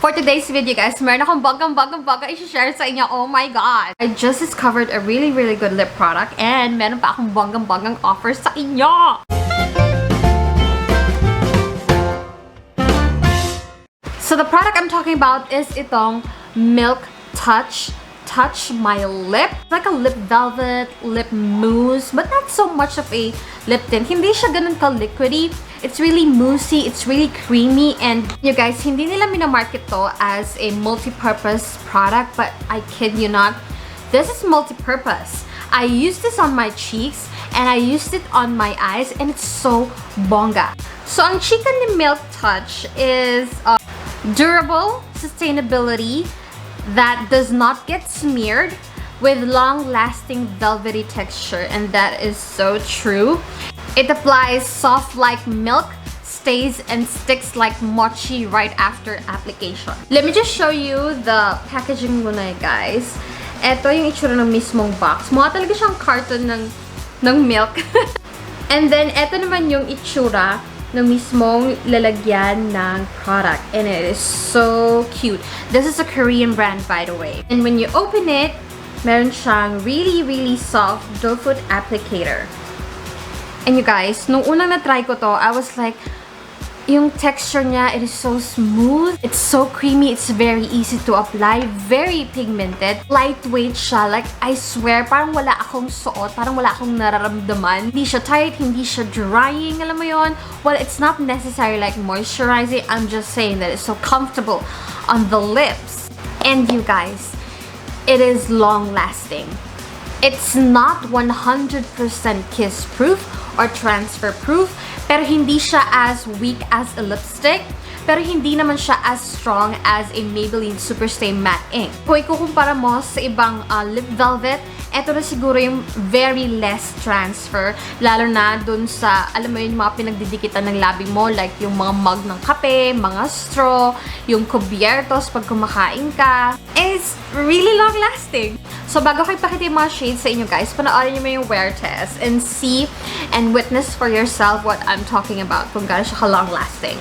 For today's video, guys, meron akong bonggang i-share sa inyo. Oh my God! I just discovered a really good lip product and meron pa akong bonggang offer sa inyo! So the product I'm talking about is itong Milktouch Touch My Lip. It's like a lip velvet, lip mousse, but not so much of a lip tint. Hindi siya ganun ka-liquidy. It's really moussey, it's really creamy, and you guys, hindi nila minamarket to as a multi-purpose product, but I kid you not, this is multi-purpose. I used this on my cheeks, and I used it on my eyes, and it's so bongga. So, ang chika ni Milktouch is durable sustainability that does not get smeared with long-lasting velvety texture, and that is so true. It applies soft like milk, stays and sticks like mochi right after application. Let me just show you the packaging muna, guys. Ito yung itsura ng mismong box. Mukha talaga siyang carton ng milk. And then, ito naman yung itsura ng mismong lalagyan ng product. And it is so cute. This is a Korean brand, by the way. And when you open it, meron siyang really soft doe foot applicator. And you guys, nung unang na-try ko to, I was like, yung texture niya, it is so smooth. It's so creamy. It's very easy to apply. Very pigmented. Lightweight siya. Like, I swear, parang wala akong suot. Parang wala akong nararamdaman. Hindi siya tight. Hindi siya drying. Alam mo yun? Well, it's not necessary like moisturizing. I'm just saying that it's so comfortable on the lips. And you guys, it is long-lasting. It's not 100% kiss-proof or transfer-proof, pero hindi siya as weak as a lipstick, pero hindi naman siya as strong as a Maybelline Superstay Matte Ink. Kung ikukumpara mo sa ibang lip velvet, eto na siguro yung very less transfer, lalo na dun sa, alam mo yun, mga pinagdidikitan ng labi mo, like yung mga mug ng kape, mga straw, yung kubiertos pag kumakain ka. And it's really long-lasting. So, bago ko ipakita yung mga shades sa inyo, guys, panoorin nyo mo yung wear test and see and witness for yourself what I'm talking about kung gaano siya ka-long-lasting.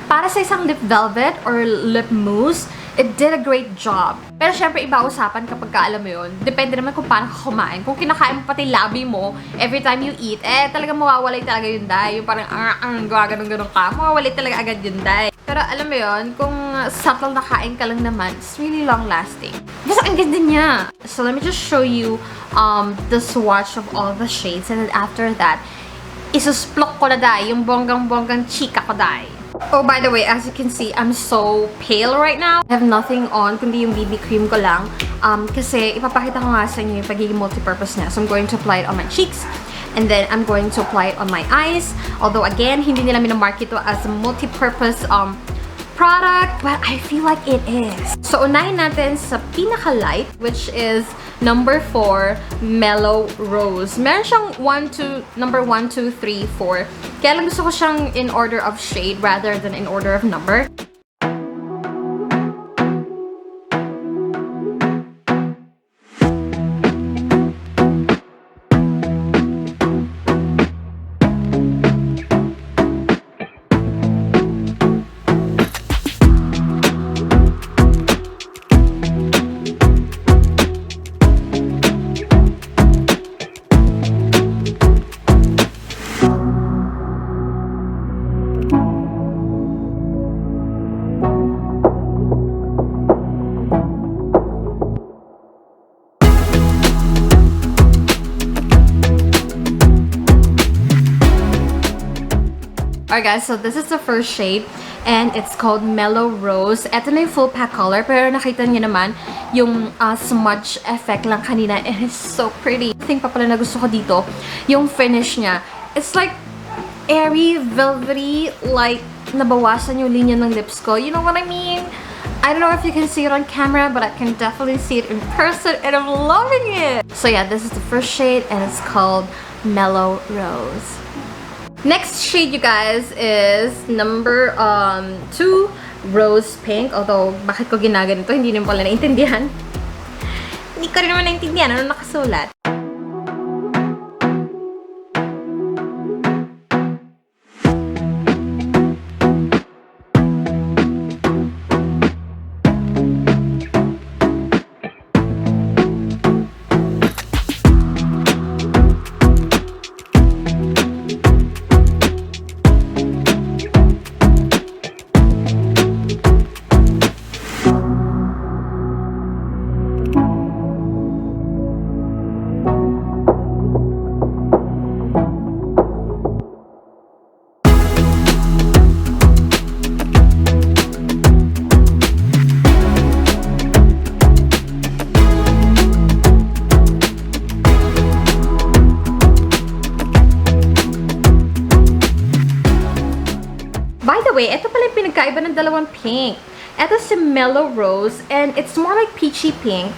Para sa isang lip velvet or lip mousse, it did a great job. Pero syempre, iba usapan kapag ka, alam mo yun, depende naman kung paano ka kumain. Kung kinakain mo pati labi mo, every time you eat, talagang mawawalay talaga yung dye. Yung parang, ganun ka, mawawalay talaga agad yung dye. Pero alam mo yun, kung subtle na kain ka lang naman, it's really long-lasting. Basta ang ganda niya. So, let me just show you the swatch of all the shades. And then after that, isusplok ko na dye, yung bonggang chika ko dye. Oh, by the way, as you can see, I'm so pale right now. I have nothing on, kundi yung BB cream ko lang. Kasi ipapakita ko nga sa inyo yung pagiging multi-purpose niya. So, I'm going to apply it on my cheeks. And then, I'm going to apply it on my eyes. Although, again, hindi nila minamarket ito as a multi-purpose product, but I feel like it is. So, unahin natin sa pinaka-light, which is number 4, Mellow Rose. Meron siyang number 1, 2, 3, 4. Kaya lang gusto ko siyang in order of shade rather than in order of number. Alright guys, so this is the first shade and it's called Mellow Rose. Ito na yung full pack color pero nakita niyo naman yung smudge effect lang kanina and it's so pretty. I think pa pala na gusto ko dito, yung finish niya. It's like airy, velvety, like nabawasan yung linya ng lips ko. You know what I mean? I don't know if you can see it on camera, but I can definitely see it in person and I'm loving it! So yeah, this is the first shade and it's called Mellow Rose. Next shade, you guys, is number 2, Rose Pink. Although, bakit ko ginaganito, hindi naman pala naintindihan. Hindi ko rin naman naintindihan ano nakasulat. By the way, ito pala yung pinagkaiba ng dalawang pink. Ito si Mellow Rose, and it's more like peachy pink.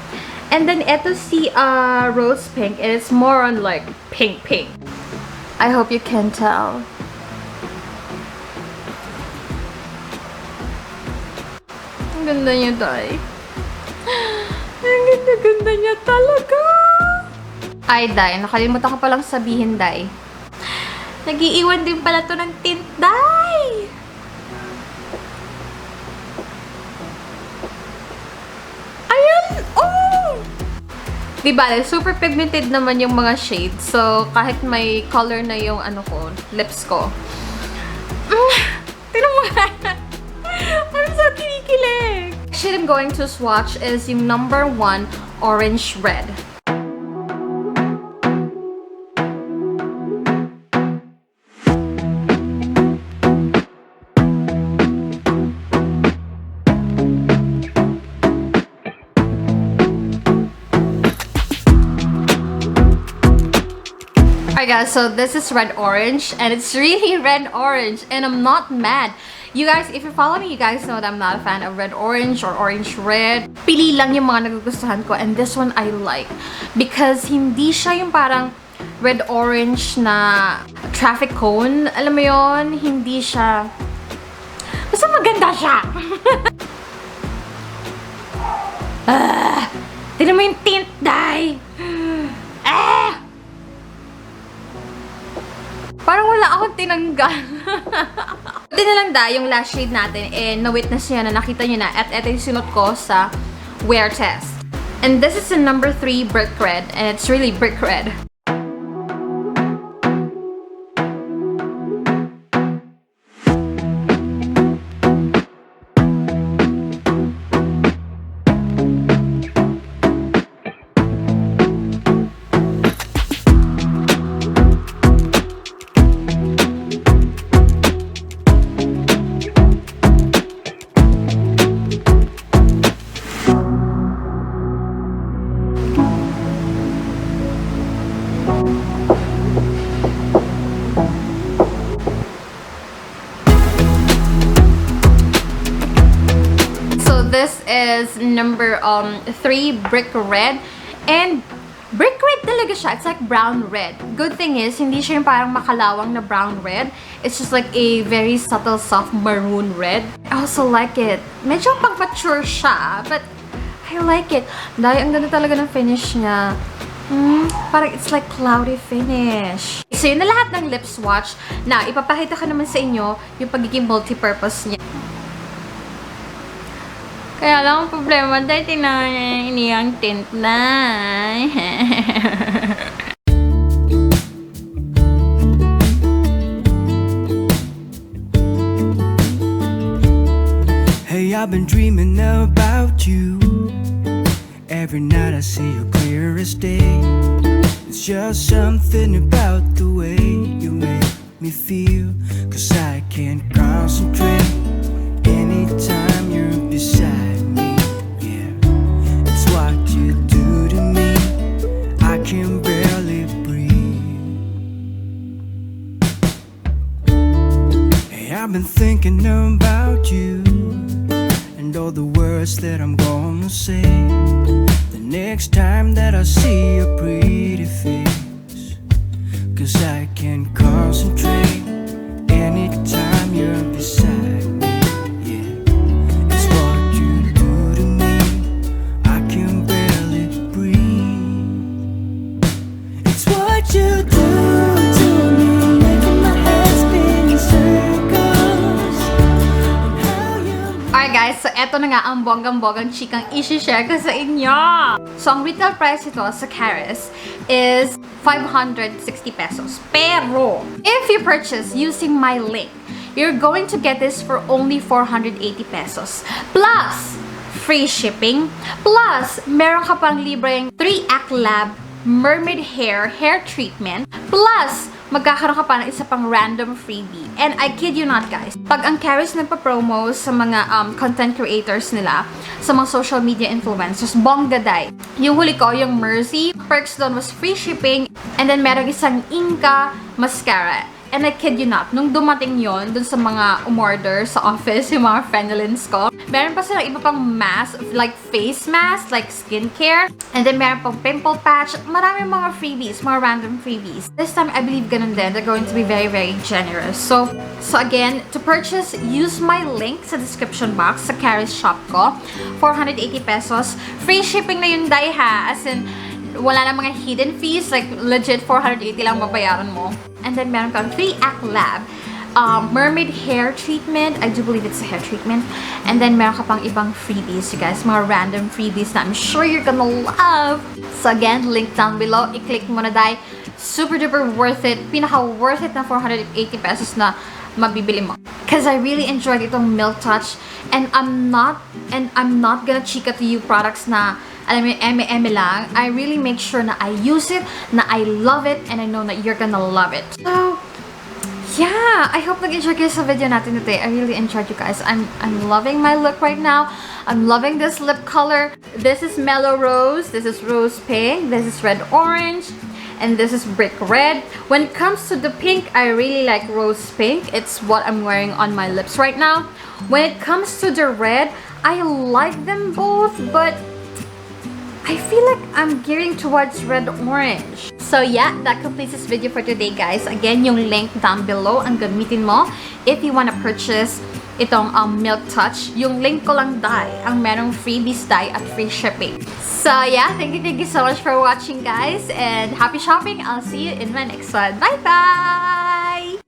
And then ito si Rose Pink, and it's more on like pink. I hope you can tell. Ang ganda niya, Day. Ang ganda niya talaga. Ay, Day, nakalimutan ko palang sabihin, Day. Nag-iiwan din pala to ng tint, Day. Diba, super pigmented naman yung mga shades. So, kahit may color na yung lips ko. Tinan mo nga. I'm so kinikilig. Shade I'm going to swatch is yung number 1, Orange Red. Alright guys, so this is red orange and it's really red orange and I'm not mad. You guys, if you follow me, you guys know that I'm not a fan of red orange or orange red. Pili lang yung mga nagugustuhan ko and this one I like because hindi siya yung parang red orange na traffic cone. Alam mo yon, hindi siya. Basta maganda siya. Tignan mo yung tint, Day. Parang wala akong tinanggal. Buti na lang, Day, yung last shade natin, na-witness niya na nakita niyo na at ito yung sinot ko sa wear test. And this is the number 3 brick red and it's really brick red. This is number 3 brick red and brick red talaga siya. It's like brown red. Good thing is hindi siya yung parang makalawang na brown red. It's just like a very subtle soft maroon red. I also like it. Medyo pang mature siya, but I like it. Dahil ang ganda talaga ng finish niya. Parang it's like cloudy finish. So yun na lahat ng Lipswatch. Na ipapakita ko naman sa inyo yung pagiging multi-purpose niya. Kaya lang ang problema dahil tinanay niyang tint na. Hey, I've been dreaming about you. Every night I see you clear as day. It's just something about the way you make me feel, 'cause I can't concentrate anytime you're beside me. Yeah, it's what you do to me, I can barely breathe. Hey, I've been thinking about you and all the words that I'm gonna say the next time that I see your pretty face, 'cause I can't concentrate anytime you're beside me. Yeah, it's what you do to me, I can barely breathe. It's what you do to me, making my head spin in circles. And how you Alright guys, so eto na nga ang bonggang-bonggang chikang isi-share ko sa inyo. So ang retail price ito sa Caris is 560 pesos. Pero, if you purchase using my link, you're going to get this for only 480 pesos. Plus, free shipping. Plus, meron ka pang libreng 3-Act Lab Mermaid hair treatment. Plus, magkakaroon ka pa ng isa pang random freebie. And I kid you not guys, pag ang Caris nagpa-promo sa mga content creators nila, sa mga social media influencers, bonggaday. Yung huli ko, yung Mercy, perks doon was free shipping, and then merong isang Inca mascara. And I kid you not, nung dumating yon dun sa mga umorder sa office, yung mga friendlins ko, meron pa silang iba pang mask, like face mask, like skincare, and then meron pang pimple patch, maraming mga freebies, mga random freebies. This time, I believe ganun din, they're going to be very, very generous. So again, to purchase, use my link sa description box sa Caris shop ko, 480 pesos. Free shipping na yun, dai ha, as in, wala na mga hidden fees, like legit 480 lang babayaran mo. And then meron kang 3-Act Lab mermaid hair treatment. I do believe it's a hair treatment. And then meron ka pang ibang freebies, you guys, mga random freebies na I'm sure you're gonna love. So again, link down below, i-click mo na dahil super duper worth it, pinaka worth it na 480 pesos na mabibili mo. Because I really enjoyed itong Milktouch, and I'm not gonna chika to you products na alam mo, eme lang. I really make sure na I use it, na I love it, and I know that you're gonna love it. So, yeah, I hope nag-enjoy kayo sa video natin today. I really enjoyed you guys. I'm loving my look right now. I'm loving this lip color. This is Mellow Rose, this is Rose Pink, this is Red Orange, and this is Brick Red. When it comes to the pink, I really like Rose Pink. It's what I'm wearing on my lips right now. When it comes to the red, I like them both, but I feel like I'm gearing towards red orange. So yeah, that completes this video for today guys. Again, yung link down below ang gamitin mo if you wanna purchase itong Milktouch. Yung link ko lang dai, ang merong freebies dai at free shipping. So yeah, thank you so much for watching guys, and happy shopping. I'll see you in my next one. Bye bye!